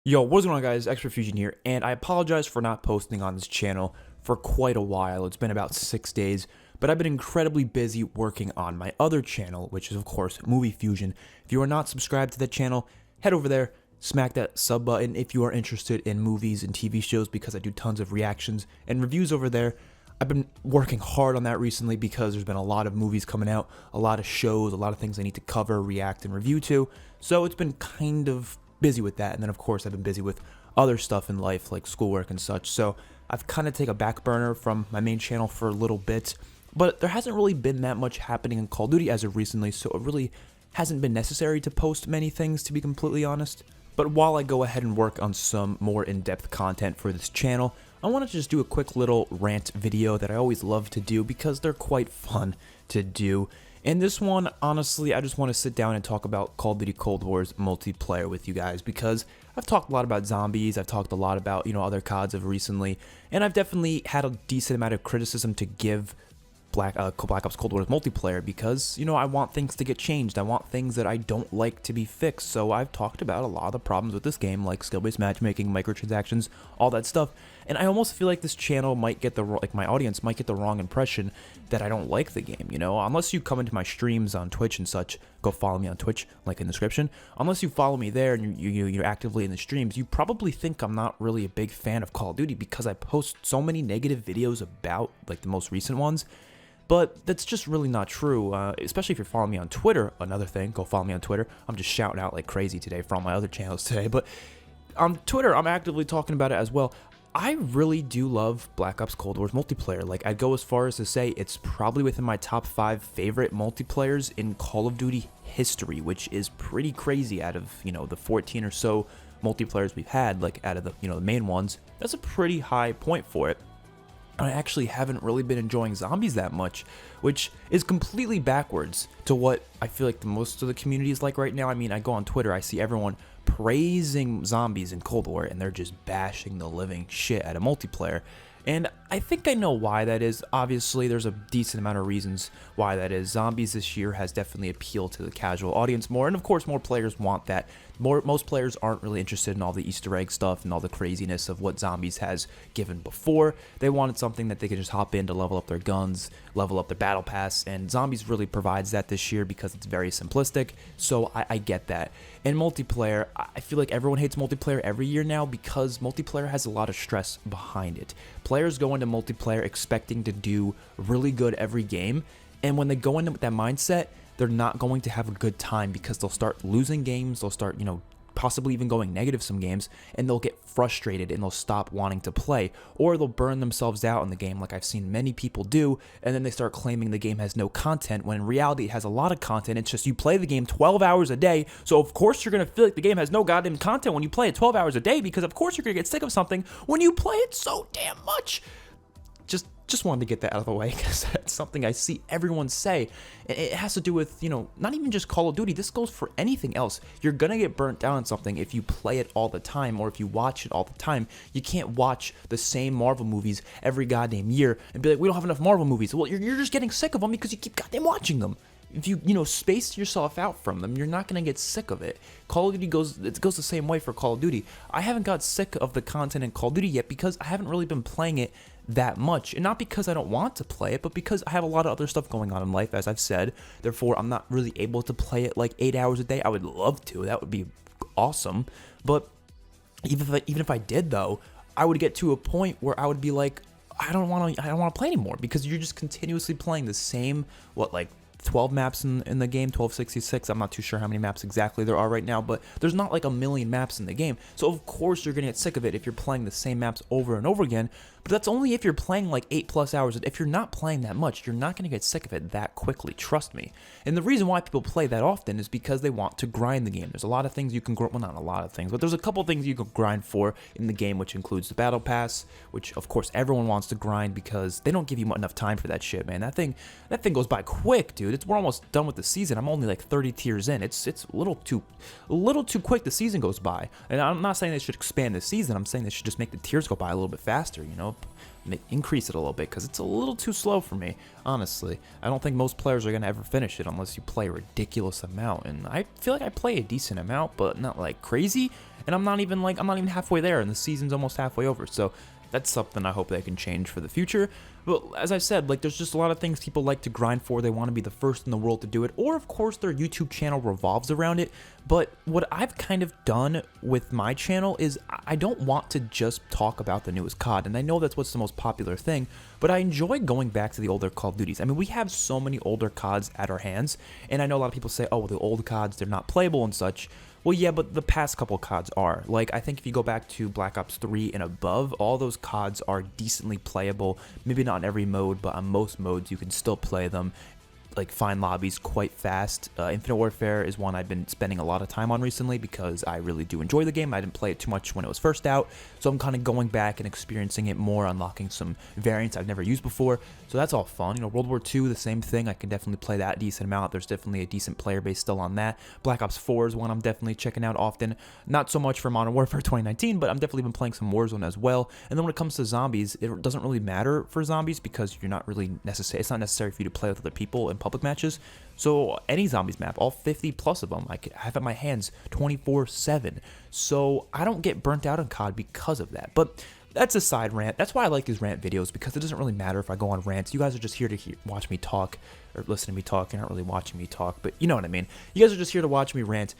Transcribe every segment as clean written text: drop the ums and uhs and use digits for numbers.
Yo, what's going on, guys? XpertFusion here, and I apologize for not posting on this channel for quite a while. It's been about 6 days, but I've been incredibly busy working on my other channel, which is, of course, Movie Fusion. If you are not subscribed to that channel, head over there, smack that sub button if you are interested in movies and TV shows, because I do tons of reactions and reviews over there. I've been working hard on that recently because there's been a lot of movies coming out, a lot of shows, a lot of things I need to cover, react, and review to, so it's been kind of busy with that. And then of course I've been busy with other stuff in life like schoolwork and such, so I've kind of taken a back burner from my main channel for a little bit, but there hasn't really been that much happening in Call of Duty as of recently, so it really hasn't been necessary to post many things, to be completely honest. But while I go ahead and work on some more in-depth content for this channel, I want to just do a quick little rant video that I always love to do because they're quite fun to do. In this one, honestly, I just want to sit down and talk about Call of Duty Cold War's multiplayer with you guys, because I've talked a lot about zombies, I've talked a lot about, other CODs of recently, and I've definitely had a decent amount of criticism to give Black Ops Cold War's multiplayer, because, I want things to get changed. I want things that I don't like to be fixed. So I've talked about a lot of the problems with this game, like skill-based matchmaking, microtransactions, all that stuff. And I almost feel like this channel might get my audience might get the wrong impression that I don't like the game, Unless you come into my streams on Twitch and such, go follow me on Twitch, like in the description. Unless you follow me there and you're actively in the streams, you probably think I'm not really a big fan of Call of Duty because I post so many negative videos about, like, the most recent ones. But that's just really not true, especially if you're following me on Twitter. Another thing, go follow me on Twitter. I'm just shouting out like crazy today for all my other channels today. But on Twitter, I'm actively talking about it as well. I really do love Black Ops Cold War's multiplayer. Like, I'd go as far as to say it's probably within my top 5 favorite multiplayers in Call of Duty history, which is pretty crazy out of, the 14 or so multiplayers we've had, like out of the, the main ones. That's a pretty high point for it. I actually haven't really been enjoying zombies that much, which is completely backwards to what I feel like the most of the community is like right now. I mean, I go on Twitter, I see everyone praising zombies in Cold War, and they're just bashing the living shit out of multiplayer. And I think I know why that is. Obviously, there's a decent amount of reasons why that is. Zombies this year has definitely appealed to the casual audience more, and of course, more players want that. Most players aren't really interested in all the Easter egg stuff and all the craziness of what Zombies has given before. They wanted something that they could just hop in to level up their guns, level up their battle pass, and Zombies really provides that this year because it's very simplistic, so I get that. And multiplayer, I feel like everyone hates multiplayer every year now because multiplayer has a lot of stress behind it. Players go into multiplayer expecting to do really good every game, and when they go into with that mindset, they're not going to have a good time because they'll start losing games, they'll start, possibly even going negative some games, and they'll get frustrated and they'll stop wanting to play, or they'll burn themselves out in the game like I've seen many people do, and then they start claiming the game has no content when in reality it has a lot of content. It's just you play the game 12 hours a day, so of course you're going to feel like the game has no goddamn content when you play it 12 hours a day, because of course you're going to get sick of something when you play it so damn much. Just wanted to get that out of the way because that's something I see everyone say. It has to do with, not even just Call of Duty. This goes for anything else. You're going to get burnt down on something if you play it all the time, or if you watch it all the time. You can't watch the same Marvel movies every goddamn year and be like, we don't have enough Marvel movies. Well, you're just getting sick of them because you keep goddamn watching them. If you, space yourself out from them, you're not going to get sick of it. Call of Duty goes the same way for Call of Duty. I haven't got sick of the content in Call of Duty yet because I haven't really been playing it that much, and not because I don't want to play it, but because I have a lot of other stuff going on in life, as I've said. Therefore, I'm not really able to play it like 8 hours a day. I would love to. That would be awesome. But even if I did, though, I would get to a point where I would be like, I don't want to play anymore, because you're just continuously playing the same, 12 maps in the game, 1266. I'm not too sure how many maps exactly there are right now, but there's not like a million maps in the game. So of course you're gonna get sick of it if you're playing the same maps over and over again. But that's only if you're playing like 8+ hours. If you're not playing that much, you're not gonna get sick of it that quickly, trust me. And the reason why people play that often is because they want to grind the game. There's a lot of things you can well, not a lot of things, but there's a couple things you can grind for in the game, which includes the battle pass, which of course everyone wants to grind because they don't give you enough time for that shit, man. That thing goes by quick, dude. We're almost done with the season. I'm only like 30 tiers in. It's a little too quick. The season goes by, and I'm not saying they should expand the season. I'm saying they should just make the tiers go by a little bit faster. increase it a little bit, because it's a little too slow for me, honestly. I don't think most players are going to ever finish it unless you play a ridiculous amount, and I feel like I play a decent amount, but not like crazy, and I'm not even halfway there, and the season's almost halfway over, so that's something I hope they can change for the future. But as I said, like, there's just a lot of things people like to grind for. They want to be the first in the world to do it, or of course their YouTube channel revolves around it. But what I've kind of done with my channel is I don't want to just talk about the newest COD, and I know that's what's the most popular thing, but I enjoy going back to the older Call of Duties. I mean, we have so many older CODs at our hands, and I know a lot of people say, oh, the old CODs, they're not playable and such. Well, yeah, but the past couple CODs are. Like, I think if you go back to Black Ops 3 and above, all those CODs are decently playable. Maybe not in every mode, but on most modes, you can still play them. Like, find lobbies quite fast. Infinite Warfare is one I've been spending a lot of time on recently because I really do enjoy the game. I didn't play it too much when it was first out, so I'm kind of going back and experiencing it more, unlocking some variants I've never used before, so that's all fun. You know, World War II, the same thing. I can definitely play that a decent amount. There's definitely a decent player base still on that. Black Ops 4 is one I'm definitely checking out often. Not so much for Modern Warfare 2019, but I'm definitely been playing some Warzone as well. And then when it comes to zombies, it doesn't really matter for zombies because you're not really necessary. It's not necessary for you to play with other people in public matches. So any zombies map, all 50 plus of them, I have at my hands 24/7. So I don't get burnt out on COD because of that. But that's a side rant. That's why I like these rant videos, because it doesn't really matter if I go on rants. You guys are just here to watch me talk, or listen to me talk. You're not really watching me talk, but you know what I mean. You guys are just here to watch me rant.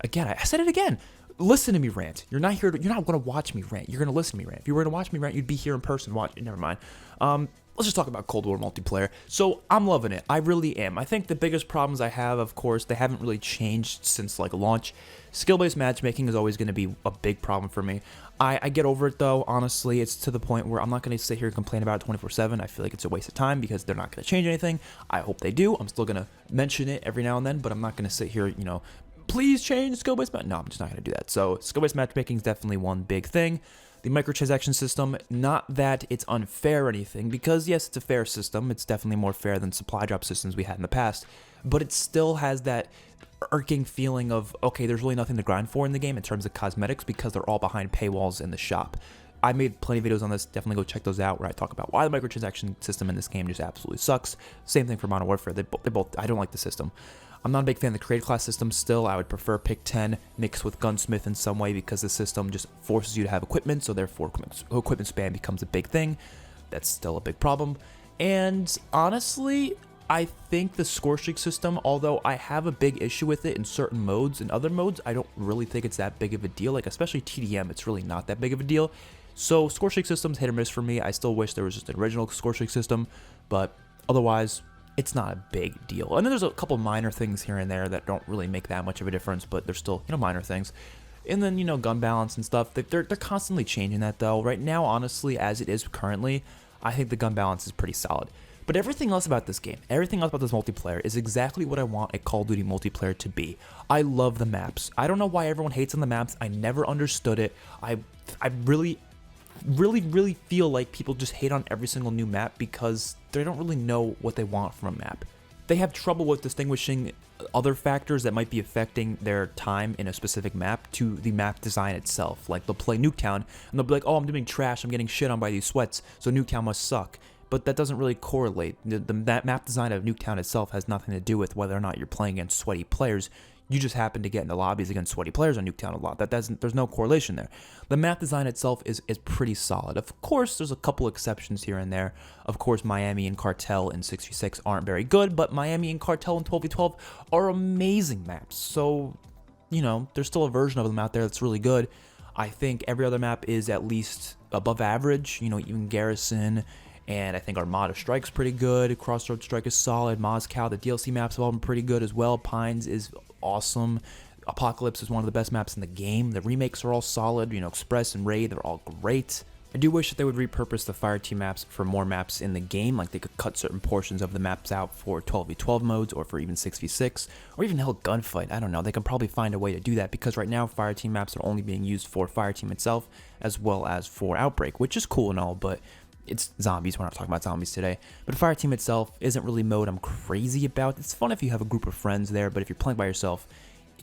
Again, I said it again. Listen to me rant. You're not going to watch me rant. You're going to listen to me rant. If you were to watch me rant, you'd be here in person watching. Never mind. Let's just talk about Cold War multiplayer. So I'm loving it. I really am. I think the biggest problems I have, of course, they haven't really changed since like launch. Skill-based matchmaking is always going to be a big problem for me. I get over it though. Honestly, it's to the point where I'm not going to sit here and complain about it 24/7. I feel like it's a waste of time because they're not going to change anything. I hope they do. I'm still going to mention it every now and then, but I'm not going to sit here, you know, please change skill-based match. No, I'm just not going to do that. So skill-based matchmaking is definitely one big thing. The microtransaction system, not that it's unfair or anything, because yes, it's a fair system. It's definitely more fair than supply drop systems we had in the past, but it still has that irking feeling of, okay, there's really nothing to grind for in the game in terms of cosmetics because they're all behind paywalls in the shop. I made plenty of videos on this. Definitely go check those out where I talk about why the microtransaction system in this game just absolutely sucks. Same thing for Modern Warfare. They both, I don't like the system. I'm not a big fan of the creative class system still. I would prefer pick 10 mixed with gunsmith in some way because the system just forces you to have equipment, so therefore equipment spam becomes a big thing. That's still a big problem. And honestly, I think the score streak system, although I have a big issue with it in certain modes, in other modes, I don't really think it's that big of a deal. Like, especially TDM, it's really not that big of a deal. So score streak system's hit or miss for me. I still wish there was just an original score streak system, but otherwise, it's not a big deal. And then there's a couple minor things here and there that don't really make that much of a difference, but they're still, you know, minor things. And then, you know, gun balance and stuff. They're constantly changing that, though. Right now, honestly, as it is currently, I think the gun balance is pretty solid. But everything else about this game, everything else about this multiplayer is exactly what I want a Call of Duty multiplayer to be. I love the maps. I don't know why everyone hates on the maps. I never understood it. I really feel like people just hate on every single new map because they don't really know what they want from a map. They have trouble with distinguishing other factors that might be affecting their time in a specific map to the map design itself. Like, they'll play Nuketown and they'll be like, oh, I'm doing trash, I'm getting shit on by these sweats, so Nuketown must suck. But that doesn't really correlate. That map design of Nuketown itself has nothing to do with whether or not you're playing against sweaty players. You just happen to get into lobbies against sweaty players on Nuketown a lot. There's no correlation there. The map design itself is pretty solid. Of course, there's a couple exceptions here and there. Of course, Miami and Cartel in 6v6 aren't very good, but Miami and Cartel in 12v12 are amazing maps. So, you know, there's still a version of them out there that's really good. I think every other map is at least above average. You know, even Garrison, and I think Armada Strike's pretty good. Crossroads Strike is solid. Moscow, the DLC maps have all been pretty good as well. Pines is awesome. Apocalypse is one of the best maps in the game. The remakes are all solid. You know, Express and Raid, they're all great. I do wish that they would repurpose the Fireteam maps for more maps in the game. Like, they could cut certain portions of the maps out for 12v12 modes or for even 6v6 or even hell Gunfight. I don't know. They can probably find a way to do that because right now Fireteam maps are only being used for Fireteam itself as well as for Outbreak, which is cool and all, but it's zombies. We're not talking about zombies today. But Fireteam itself isn't really mode I'm crazy about. It's fun if you have a group of friends there, but if you're playing by yourself,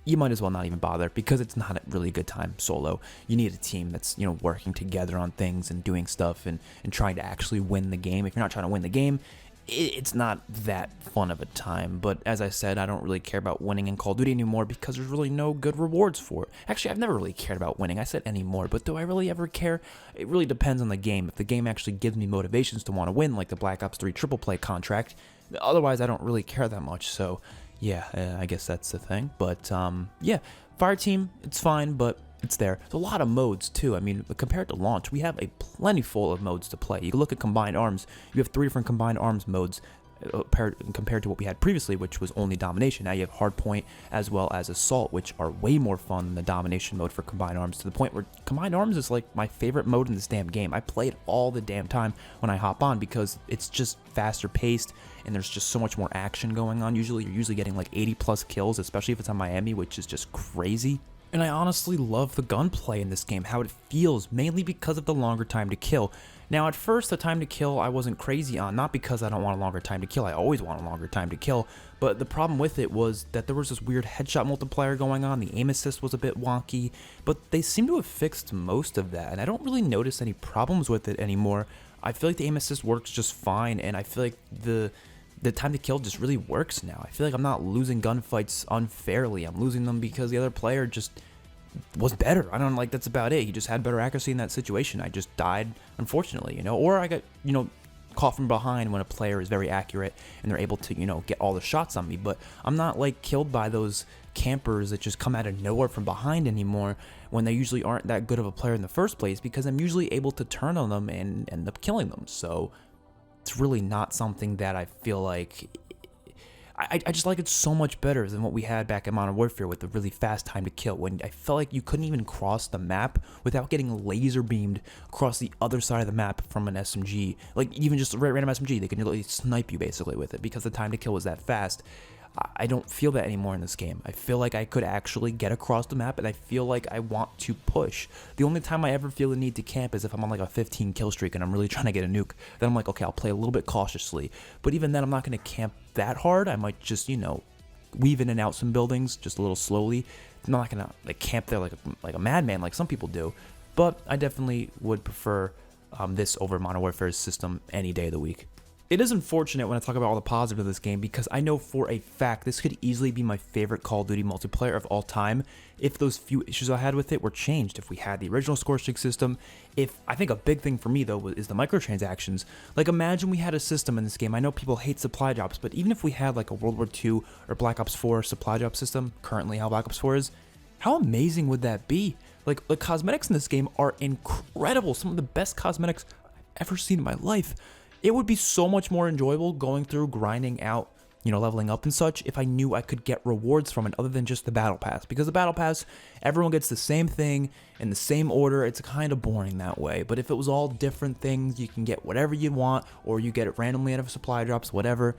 you might as well not even bother, because it's not a really good time solo. You need a team that's, you know, working together on things and doing stuff and trying to actually win the game. If you're not trying to win the game, it's not that fun of a time. But as I said, I don't really care about winning in Call of Duty anymore because there's really no good rewards for it. Actually, I've never really cared about winning. I said anymore, but do I really ever care? It really depends on the game. If the game actually gives me motivations to want to win, like the Black Ops 3 triple play contract, otherwise I don't really care that much. So yeah, I guess that's the thing. But yeah, Fireteam, it's fine, but it's there. There's a lot of modes too. I mean, compared to launch, we have a plentiful of modes to play. You can look at combined arms. You have 3 different combined arms modes compared to what we had previously, which was only domination. Now you have hardpoint as well as assault, which are way more fun than the domination mode for combined arms, to the point where combined arms is like my favorite mode in this damn game. I play it all the damn time when I hop on because it's just faster paced and there's just so much more action going on. You're usually getting like 80 plus kills, especially if it's on Miami, which is just crazy. And I honestly love the gunplay in this game, how it feels, mainly because of the longer time to kill. Now, at first, the time to kill I wasn't crazy on, not because I don't want a longer time to kill. I always want a longer time to kill. But the problem with it was that there was this weird headshot multiplier going on. The aim assist was a bit wonky, but they seem to have fixed most of that. And I don't really notice any problems with it anymore. I feel like the aim assist works just fine, and I feel like the time to kill just really works now. I feel like I'm not losing gunfights unfairly. I'm losing them because the other player just was better. I don't, like, that's about it. He just had better accuracy in that situation. I just died, unfortunately, you know, or I got, you know, caught from behind when a player is very accurate and they're able to, you know, get all the shots on me. But I'm not like killed by those campers that just come out of nowhere from behind anymore, when they usually aren't that good of a player in the first place, because I'm usually able to turn on them and end up killing them. So it's really not something that I feel like, I just like it so much better than what we had back in Modern Warfare with the really fast time to kill, when I felt like you couldn't even cross the map without getting laser beamed across the other side of the map from an SMG. Like, even just a random SMG, they can literally snipe you basically with it because the time to kill was that fast. I don't feel that anymore in this game. I feel like I could actually get across the map, and I feel like I want to push. The only time I ever feel the need to camp is if I'm on like a 15 kill streak and I'm really trying to get a nuke. Then I'm like, okay, I'll play a little bit cautiously. But even then, I'm not going to camp that hard. I might just, you know, weave in and out some buildings just a little slowly. I'm not going to like camp there like a madman like some people do. But I definitely would prefer this over Modern Warfare's system any day of the week. It is unfortunate when I talk about all the positives of this game, because I know for a fact this could easily be my favorite Call of Duty multiplayer of all time if those few issues I had with it were changed. If we had the original score streak system, I think a big thing for me though is the microtransactions. Like, imagine we had a system in this game. I know people hate supply drops, but even if we had like a World War II or Black Ops 4 supply drop system, currently how Black Ops 4 is, how amazing would that be? Like, the cosmetics in this game are incredible. Some of the best cosmetics I've ever seen in my life. It would be so much more enjoyable going through, grinding out, you know, leveling up and such, if I knew I could get rewards from it other than just the battle pass. Because the battle pass, everyone gets the same thing in the same order. It's kind of boring that way. But if it was all different things, you can get whatever you want, or you get it randomly out of supply drops, whatever.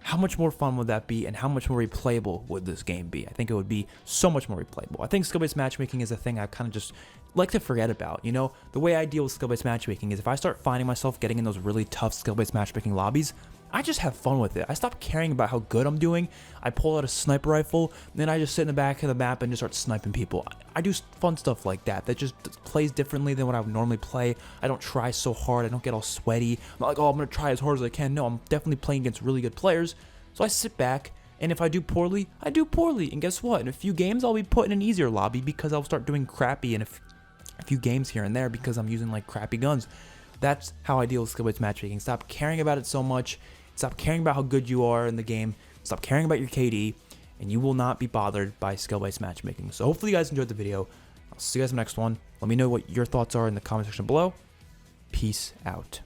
How much more fun would that be, and how much more replayable would this game be? I think it would be so much more replayable. I think skill-based matchmaking is a thing I kind of just like to forget about. You know, the way I deal with skill-based matchmaking is if I start finding myself getting in those really tough skill-based matchmaking lobbies, I just have fun with it. I stop caring about how good I'm doing. I pull out a sniper rifle, then I just sit in the back of the map and just start sniping people. I do fun stuff like that just plays differently than what I would normally play. I don't try so hard. I don't get all sweaty. I'm not like, oh, I'm going to try as hard as I can. No, I'm definitely playing against really good players. So I sit back, and if I do poorly, I do poorly. And guess what? In a few games, I'll be put in an easier lobby because I'll start doing crappy in a few games here and there because I'm using like crappy guns. That's how I deal with skill-based matchmaking. Stop caring about it so much. Stop caring about how good you are in the game. Stop caring about your KD, and you will not be bothered by skill-based matchmaking. So hopefully you guys enjoyed the video. I'll see you guys in the next one. Let me know what your thoughts are in the comment section below. Peace out.